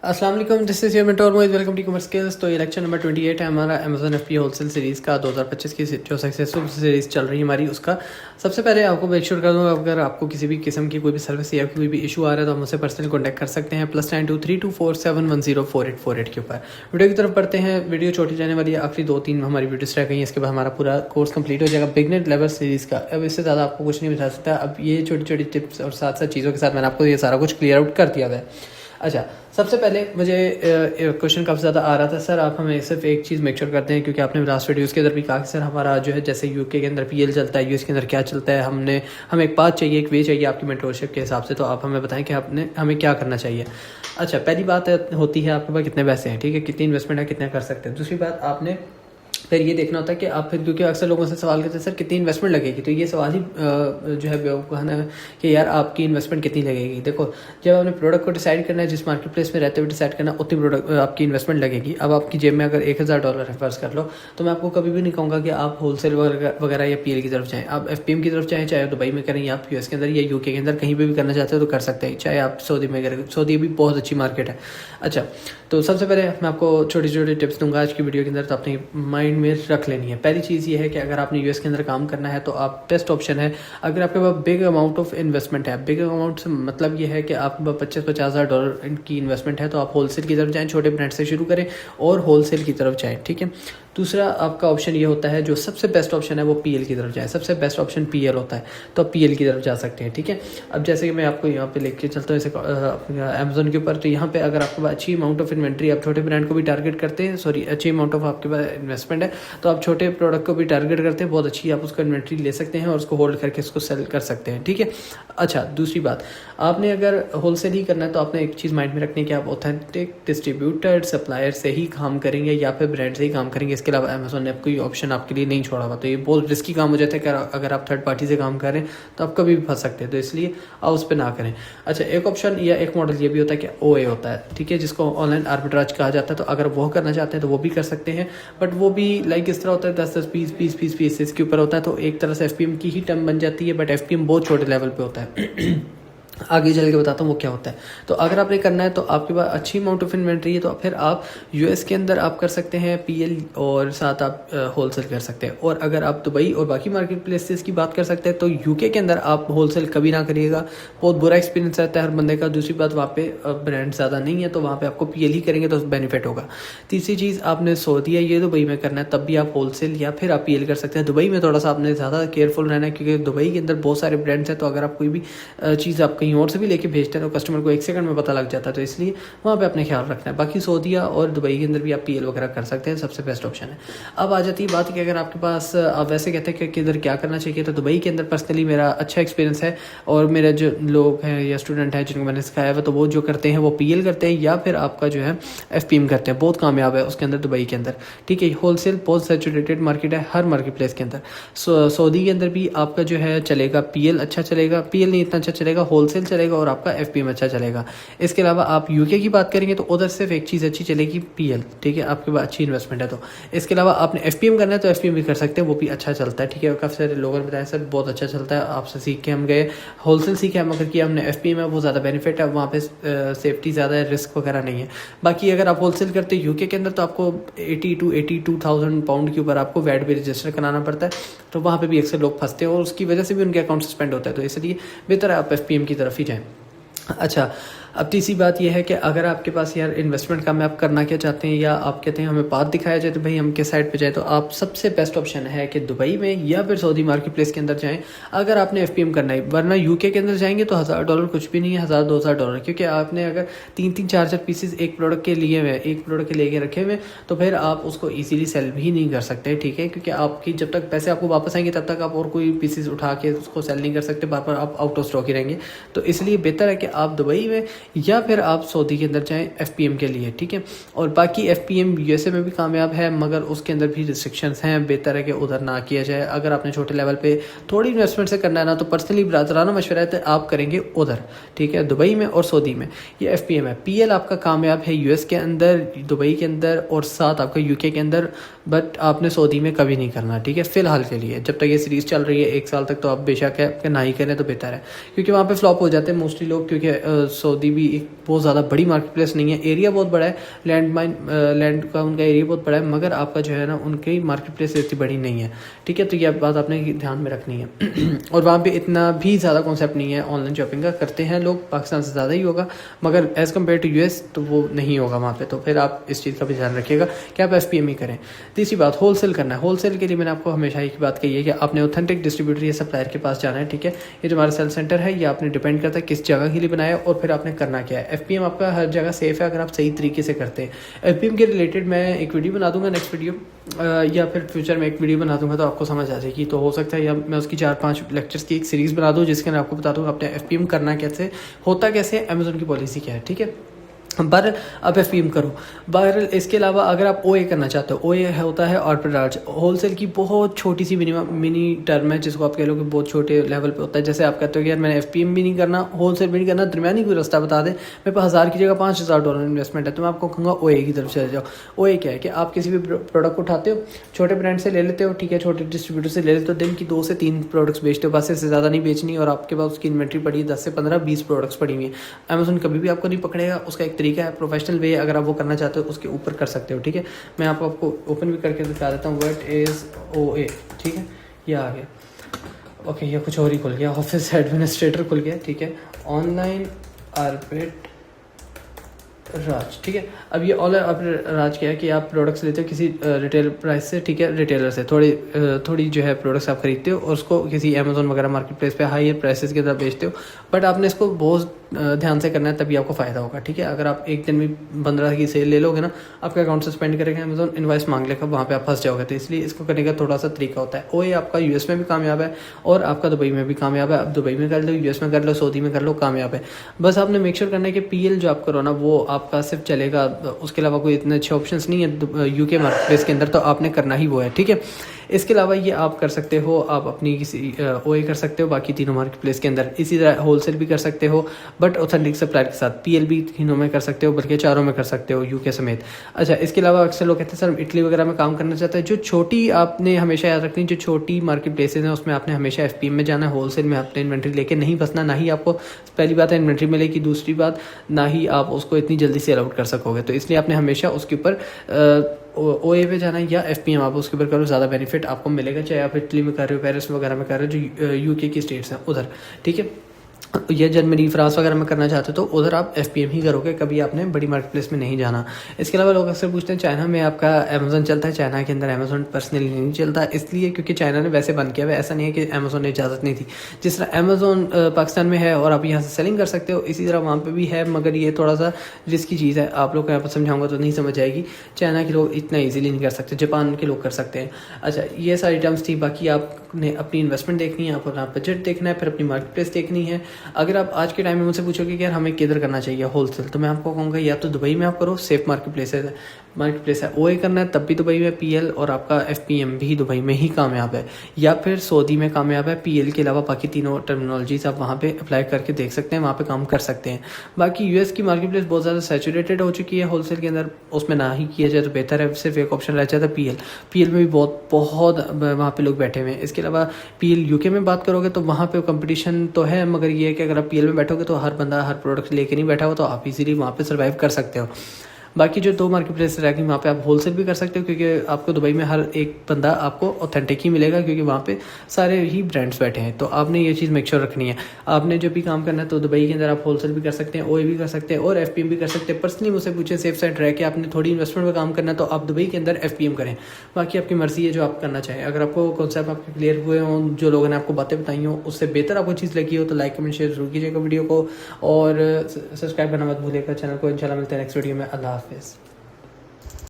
अस्सलाम वालेकुम, this is your mentor Moiz. Welcome to commerce skills. तो ये लेक्चर नंबर 28 है हमारा अमेजन एफपी होलसेल सीरीज़ का 2025 की जो सक्सेसफुल सीरीज़ चल रही है हमारी, उसका सबसे पहले आपको मेक श्योर कर दूँगा, अगर आपको किसी भी किस्म की कोई भी सर्विस या कोई भी इशू आ रहा है तो आप मुझसे पर्सनली कॉन्टैक्ट कर सकते हैं +923247104848 के ऊपर। वीडियो की तरफ पढ़ते हैं। वीडियो छोटी जाने वाली है, आखिरी 2-3 हमारी वीडियोस रह गई हैं, इसके बाद हमारा पूरा कोर्स कंप्लीट हो जाएगा बिगनर लेवल सीरीज़ का। अब इससे ज़्यादा आपको कुछ नहीं बता सकता। अब ये छोटी छोटी टिप्स और साथ साथ चीज़ों के साथ मैंने आपको ये सारा कुछ क्लियर आउट कर दिया है। अच्छा, सबसे पहले मुझे क्वेश्चन काफ़ी ज़्यादा आ रहा था, सर आप हमें सिर्फ एक चीज़ मेक श्योर करते हैं, क्योंकि आपने लास्ट वीडियोस के अंदर भी कहा कि सर हमारा जो है जैसे यूके के अंदर पीएल चलता है, यूएस के अंदर क्या चलता है, हमें एक पाथ चाहिए, एक वे चाहिए आपकी मेंटरशिप के हिसाब से, तो आप हमें बताएं कि हमें क्या करना चाहिए। अच्छा, पहली बात होती है आपके पास कितने पैसे हैं, ठीक है, कितनी इन्वेस्टमेंट है, कितने कर सकते हैं। दूसरी बात, आपने फिर ये देखना होता है कि आप फिर, क्योंकि अक्सर लोगों से सवाल करते हैं सर कितनी इन्वेस्टमेंट लगेगी, तो ये सवाल ही जो है बेवकूफ़ाना है कि यार आपकी इन्वेस्टमेंट कितनी लगेगी। देखो, जब आपने प्रोडक्ट को डिसाइड करना है, जिस मार्केट प्लेस में रहते हुए डिसाइड करना, उतनी प्रोडक्ट आपकी इन्वेस्टमेंट लगेगी। अब आपकी जेब में अगर $1000 है फर्ज कर लो, तो मैं आपको कभी भी नहीं कहूँगा कि आप होलसेल वगैरह या पीएल की तरफ जाएँ। आप एफपीएम की तरफ जाएँ, चाहे दुबई में करें या आप यूएस के अंदर या यूके के अंदर कहीं पर भी करना चाहते हो तो कर सकते हैं, चाहे आप सऊदी में करें। सऊदी भी बहुत अच्छी मार्केट है। अच्छा, तो सबसे पहले मैं आपको छोटी छोटी टिप्स दूंगा आज की वीडियो के अंदर, तो अपने माइंड में रख लेनी है। पहली चीज़ ये है कि अगर आपने यूएस के अंदर काम करना है तो आप बेस्ट ऑप्शन है, अगर आपके पास बिग अमाउंट ऑफ इन्वेस्टमेंट है, बिग अमाउंट से मतलब ये है कि आप $25,000 की इन्वेस्टमेंट है, तो आप होलसेल की तरफ जाएँ, छोटे ब्रांड से शुरू करें और होलसेल की तरफ जाएँ, ठीक है। दूसरा आपका ऑप्शन ये होता है, जो सबसे बेस्ट ऑप्शन है वो पीएल की तरफ जाए। सबसे बेस्ट ऑप्शन पीएल होता है, तो आप पीएल की तरफ जा सकते हैं, ठीक है। अब जैसे कि मैं आपको यहाँ पे लेके चलता हूँ अमेजोन के ऊपर, तो यहाँ पे अगर आपके पास अच्छी अमाउंट ऑफ इन्वेंट्री, आप छोटे ब्रांड को भी टारगेट करते हैं, अच्छी अमाउंट ऑफ आपके पास इन्वेस्टमेंट है, तो आप छोटे प्रोडक्ट को भी टारगेट करते हैं, बहुत अच्छी आप उसको इन्वेंट्री ले सकते हैं और उसको होल्ड करके उसको सेल कर सकते हैं, ठीक है। अच्छा, दूसरी बात, आपने अगर होलसेल ही करना है तो आपने एक चीज़ माइंड में रखनी है कि आप ऑथेंटिक डिस्ट्रीब्यूटर सप्लायर से ही काम करेंगे या फिर ब्रांड से ही काम करेंगे। इसके अलावा अमेजोन ने कोई ऑप्शन आपके लिए नहीं छोड़ा हुआ, तो ये बहुत रिस्की काम हो जाता है कि अगर आप थर्ड पार्टी से काम कर रहे हैं तो आप कभी भी फंस सकते हैं, तो इसलिए आप उस पर ना करें। अच्छा, एक ऑप्शन या एक मॉडल ये भी होता है कि ओए होता है, ठीक है, जिसको ऑनलाइन आर्बिट्राज कहा जाता है। तो अगर वो करना चाहते हैं तो वो भी कर सकते हैं, बट वो भी लाइक इस तरह होता है 10-10 20-20 इसके ऊपर होता है, तो एक तरह से एफपीएम की ही टर्म बन जाती है, बट एफपीएम बहुत छोटे लेवल पे होता है। आगे चल के बताता हूँ वो क्या होता है। तो अगर आपने करना है तो आपके पास अच्छी अमाउंट ऑफ इन्वेंट्री है, तो फिर आप यूएस के अंदर आप कर सकते हैं पीएल और साथ आप होलसेल कर सकते हैं। और अगर आप दुबई और बाकी मार्केट प्लेसेस की बात कर सकते हैं तो यूके के अंदर आप होलसेल कभी ना करिएगा, बहुत बुरा एक्सपीरियंस रहता है हर बंदे का। दूसरी बात, वहाँ पे ब्रांड ज़्यादा नहीं है, तो वहाँ पर आपको पीएल ही करेंगे तो बेनिफिट होगा। तीसरी चीज़, आपने सऊदी ये दुबई में करना है, तब भी आप होलसेल या फिर आप पीएल कर सकते हैं। दुबई में थोड़ा सा आपने ज़्यादा केयरफुल रहना है, क्योंकि दुबई के अंदर बहुत सारे ब्रांड्स हैं, तो अगर आप कोई भी चीज़ आप कहीं और से भी लेके तो कस्टमर को 1 सेकंड में पता लग जाता है, तो इसलिए वहाँ पे अपने ख्याल रखना है। बाकी सऊदीया और दुबई के अंदर भी आप पीएल वगैरह कर सकते हैं, सबसे बेस्ट ऑप्शन है। अब आ जाती है बात कि अगर आपके पास आप वैसे कहते हैं कि इधर क्या करना चाहिए, तो दुबई के अंदर पर्सनली मेरा अच्छा एक्सपीरियंस है, और मेरे जो लोग हैं या स्टूडेंट हैं जिनको मैंने सिखाया हुआ, तो वो जो करते हैं वो पीएल करते हैं या फिर आपका जो है एफपीएम करते हैं। बहुत कामयाब है उसके अंदर दुबई के अंदर, ठीक है। होलसेल बहुत सैचुरेटेड मार्केट है हर मार्केट प्लेस के अंदर। सऊदी के अंदर भी आपका जो है चलेगा पीएल अच्छा चलेगा, पीएल नहीं इतना अच्छा चलेगा, होलसेल चलेगा और आपका एफपीएम अच्छा चलेगा। इसके अलावा आप यूके की बात करेंगे तो उधर सिर्फ एक चीज़ अच्छी चलेगी, पीएल, ठीक है, आपके पास अच्छी इन्वेस्टमेंट है। तो इसके अलावा आपने एफपीएम करना है तो एफपीएम भी कर सकते हैं, वो भी अच्छा चलता है, ठीक है। काफ़ी सारे लोगों ने बताया सर बहुत अच्छा चलता है, आपसे सीख के हम गए, होलसेल सीखे हम, अगर किया हमने एफपीएम है वो ज़्यादा बेनिफिट है, वहाँ पे सेफ्टी ज़्यादा है, रिस्क वगैरह नहीं है। बाकी अगर आप होलसेल करते हैं यूके के अंदर तो आपको 82,000 पाउंड के ऊपर आपको वैट भी रजिस्टर कराना पड़ता है, तो वहाँ पर भी अक्सर लोग फंसते हैं और उसकी वजह से भी उनके अकाउंट सस्पेंड होता है, तो इसलिए बेहतर है आप एफपीएम की तरफ ही जाएँ। अच्छा, अब तीसरी बात यह है कि अगर आपके पास यार इन्वेस्टमेंट का आप करना क्या चाहते हैं, या आप कहते हैं हमें पाथ दिखाया जाए तो भाई हम किस साइड पे जाए, तो आप सबसे बेस्ट ऑप्शन है कि दुबई में या फिर सऊदी मार्केट प्लेस के अंदर जाएं अगर आपने एफपीएम करना है। वरना यूके के अंदर जाएंगे तो $1000 कुछ भी नहीं है, $1000-2000, क्योंकि आपने अगर 3-3 4-4 पीसेज एक प्रोडक्ट के लिए हुए, एक प्रोडक्ट के लेके रखे हुए, तो फिर आप उसको ईजिली सेल भी नहीं कर सकते, ठीक है, क्योंकि आपकी जब तक पैसे आपको वापस आएंगे तब तक आप और कोई पीसेज उठा के उसको सेल नहीं कर सकते, बार बार आप आउट ऑफ स्टॉक ही रहेंगे। तो इसलिए बेहतर है कि आप दुबई में या फिर आप सऊदी के अंदर जाएं एफपीएम के लिए, ठीक है। और बाकी एफपीएम यूएसए में भी कामयाब है, मगर उसके अंदर भी रिस्ट्रिक्शंस हैं, बेहतर है कि उधर ना किया जाए। अगर आपने छोटे लेवल पे थोड़ी इन्वेस्टमेंट से करना है ना, तो पर्सनली ब्रादराना मशवरा है तो आप करेंगे उधर, ठीक है, दुबई में और सऊदी में। ये एफपीएम है। पीएल आपका कामयाब है यूएस के अंदर, दुबई के अंदर और साथ आपका यूके के अंदर, बट आपने सऊदी में कभी नहीं करना, ठीक है, फिलहाल के लिए। जब तक ये सीरीज़ चल रही है 1 साल तक, तो आप बेशक है कि ना ही करें तो बेहतर है, क्योंकि वहाँ पे फ्लॉप हो जाते हैं मोस्टली लोग, क्योंकि सऊदी भी एक बहुत ज़्यादा बड़ी मार्केट प्लेस नहीं है, एरिया बहुत बड़ा है, लैंड का उनका एरिया बहुत बड़ा है, मगर आपका जो है ना उनकी मार्केट प्लेस इतनी बड़ी नहीं है, ठीक है। तो ये बात आपने ध्यान में रखनी है। और वहाँ पे इतना भी ज़्यादा कॉन्सेप्ट नहीं है ऑनलाइन शॉपिंग का, करते हैं लोग पाकिस्तान से ज़्यादा ही होगा, मगर एज़ कम्पेयर टू US तो वो नहीं होगा वहाँ पे। तो फिर आप इस चीज़ का भी ध्यान रखिएगा कि आप FPM ही करें। तीसरी बात, होलसेल करना है। होलसेल के लिए मैंने आपको हमेशा एक बात कही है कि आपने ऑथेंटिक डिस्ट्रीब्यूटर या सप्लायर के पास जाना है, ठीक है। ये जो हमारा सेल सेंटर है ये आपने डिपेंड करता है किस जगह के लिए बनाया और फिर आपने करना क्या है। FPM आपका हर जगह सेफ है अगर आप सही तरीके से करते हैं। FPM के रिलेटेड मैं एक वीडियो बना दूंगा नेक्स्ट वीडियो, या फिर फ्यूचर में एक वीडियो बना दूंगा तो आपको समझ आ जाएगी। तो हो सकता है या मैं उसकी 4-5 लेक्चर्स की एक सीरीज़ बना दूँ जिसके अंदर आपको बता दूँगा आपने FPM करना कैसे होता, कैसे अमेजोन की पॉलिसी क्या है, ठीक है। बहरहाल आप FPM करो। बहरहाल इसके अलावा अगर आप OA करना चाहते हो, OA होता है आर्बिट्राज, होलसेल की बहुत छोटी सी मिनी टर्म है जिसको आप कह लो कि बहुत छोटे लेवल पे होता है। जैसे आप कहते हो कि यार मैंने FPM भी नहीं करना, होलसेल भी नहीं करना, दरमियानी कोई रास्ता बता दे, मेरे पास 1000 की जगह $5000 इन्वेस्टमेंट है, तो मैं आपको कहूँगा OA की तरफ चले जाओ। OA क्या है कि आप किसी भी प्रोडक्ट उठाते हो, छोटे ब्रांड से ले लेते हो, ठीक है, छोटे डिस्ट्रीब्यूटर से ले लेते हो, दिन की 2 से 3 प्रोडक्ट्स बेचते हो, बस इससे ज़्यादा नहीं बेचनी, और आपके पास उसकी इन्वेंट्री पड़ी है 10 से 15 20 प्रोडक्ट्स पड़ी हुई है। अमेजोन कभी भी आपको नहीं पकड़ेगा, उसका एक तरीका है, प्रोफेशनल वे, अगर आप वो करना चाहते हो उसके ऊपर कर सकते हो, ठीक है। मैं आपको ओपन भी करके दिखा देता हूँ, व्हाट इज़ OA, ठीक है, ये आ गया। ओके, ये कुछ और ही खुल गया, ऑफिस एडमिनिस्ट्रेटर खुल गया, ठीक है, ऑनलाइन आर्बिट्राज, ठीक है। अब ये ऑनलाइन आर्बिट्राज क्या है कि आप प्रोडक्ट्स लेते हो किसी रिटेल प्राइस से, ठीक है, रिटेलर से थोड़ी जो है प्रोडक्ट्स आप खरीदते हो और उसको किसी अमेजोन वगैरह मार्केट प्लेस पे हायर प्राइसेस के तरफ बेचते हो, बट आपने इसको बहुत ध्यान से करना है, तभी आपको फ़ायदा होगा, ठीक है। अगर आप एक दिन में 15 की सेल ले लोगे ना, आपके अकाउंट से स्पेंड करेंगे अमेजोन, इनवॉइस मांग लेगा, वहाँ पे आप फंस जाओगे। तो इसलिए इसको करने का थोड़ा सा तरीका होता है। OA आपका US में भी कामयाब है और आपका दुबई में भी कामयाब है। आप दुबई में कर लो, US में कर लो, सऊदी में कर लो, कामयाब है। बस आपने मेक श्योर करना है कि PL जो आप करो ना वो आपका सिर्फ चलेगा, उसके अलावा कोई इतने अच्छे ऑप्शन नहीं है UK मार्केट प्लेस के अंदर, तो आपने करना ही वो है, ठीक है। इसके अलावा ये आप कर सकते हो, आप अपनी किसी OA कर सकते हो बाकी तीनों मार्केट प्लेस के अंदर, इसी तरह होलसेल भी कर सकते हो बट ऑथेंटिक सप्लायर के साथ, PL भी तीनों में कर सकते हो, बल्कि चारों में कर सकते हो, UK समेत। अच्छा, इसके अलावा अक्सर लोग कहते हैं सर इटली वगैरह में काम करना चाहते हैं, जो छोटी, आपने हमेशा याद रखनी, जो छोटी मार्केट प्लेसेज हैं उसमें आपने हमेशा FPM में जाना है, होलसेल में आपने इन्वेंट्री लेके नहीं फंसना, ना ही आपको पहली बात है इन्वेंट्री मिलेगी, दूसरी बात ना ही आप उसको इतनी जल्दी से अलाउट कर सकोगे। तो इसलिए आपने हमेशा उसके ऊपर OA पे जाना है या FPM आप उसके ऊपर करो, ज़्यादा बेनिफिट आपको मिलेगा, चाहे आप इटली में कर रहे हो, पेरिस वगैरह में कर रहे हो, जो UK की स्टेट्स हैं उधर, ठीक है। या जर्मनी, फ्रांस वगैरह में करना चाहते हो तो उधर आप FPM ही करोगे, कभी आपने बड़ी मार्केट प्लेस में नहीं जाना। इसके अलावा लोग अक्सर पूछते हैं चाइना में आपका अमेजोन चलता है, चाइना के अंदर अमेजोन पर्सनली नहीं चलता, इसलिए क्योंकि चाइना ने वैसे बंद किया हुआ है, ऐसा नहीं है कि अमेजोन ने इजाज़त नहीं थी। जिस तरह अमेजोन पाकिस्तान में है और आप यहाँ से सेलिंग कर सकते हो, इसी तरह वहाँ पर भी है, मगर ये थोड़ा सा रिस्की चीज़ है, आप लोग को यहाँ पर समझाऊंगा तो नहीं समझ आएगी। चाइना के लोग इतना ईजिली नहीं कर सकते, जापान के लोग कर सकते हैं। अच्छा, ये सारी टर्म्स थी, बाकी आपने अपनी इन्वेस्टमेंट देखनी है, आपको अपना बजट देखना है, फिर अपनी मार्केट प्लेस देखनी है। अगर आप आज के टाइम में मुझसे पूछोगे कि यार हमें किधर करना चाहिए होलसेल, तो मैं आपको कहूँगा या तो दुबई में आप करो, सेफ मार्केट प्लेस है, OA करना है तब भी दुबई में PL, और आपका FPM भी दुबई में ही कामयाब है, या फिर सऊदी में कामयाब है। PL के अलावा बाकी तीनों टर्मिनोलॉजीज आप वहाँ पे अप्लाई करके देख सकते हैं, वहाँ पे काम कर सकते हैं। बाकी US की मार्केट प्लेस बहुत ज़्यादा सैचुरेटेड हो चुकी है होलसेल के अंदर, उसमें ना ही किया जाए तो बेहतर है, सिर्फ एक ऑप्शन रह जाता है PL में भी बहुत वहाँ पे लोग बैठे हुए हैं। इसके अलावा PL UK में बात करोगे तो वहाँ पे कंपटीशन तो है, मगर ये है कि अगर आप PL में बैठोगे तो हर बंदा हर प्रोडक्ट लेके नहीं बैठा हुआ, तो आप इजीली वहाँ पे सर्वाइव कर सकते हो। बाकी जो 2 मार्केट प्लेस रहेगी वहाँ पे आप होलसेल भी कर सकते हो, क्योंकि आपको दुबई में हर एक बंदा आपको ऑथेंटिक ही मिलेगा, क्योंकि वहाँ पे सारे ही ब्रांड्स बैठे हैं। तो आपने ये चीज़ मेक श्योर रखनी है। आपने जो भी काम करना है तो दुबई के अंदर आप होलसेल भी कर सकते हैं, OA भी कर सकते हैं और FPM भी कर सकते हैं। पर्सनली मुझसे पूछे सेफ साइड रह के आपने थोड़ी इन्वेस्टमेंट पर काम करना है तो आप दुबई के अंदर FPM करें, बाकी आपकी मर्जी है जो आप करना चाहें। अगर आपको कॉन्सेप्ट आपके क्लियर हुए हों, जो लोगों ने आपको बातें बताई हों, उससे बेहतर आपको चीज़ लगी हो तो लाइक कमेंट शेयर जरूर कीजिएगा वीडियो को, और सब्सक्राइब करना मत भूलिएगा चैनल को। इंशाल्लाह मिलते हैं नेक्स्ट वीडियो में। अल्लाह हाफिज़।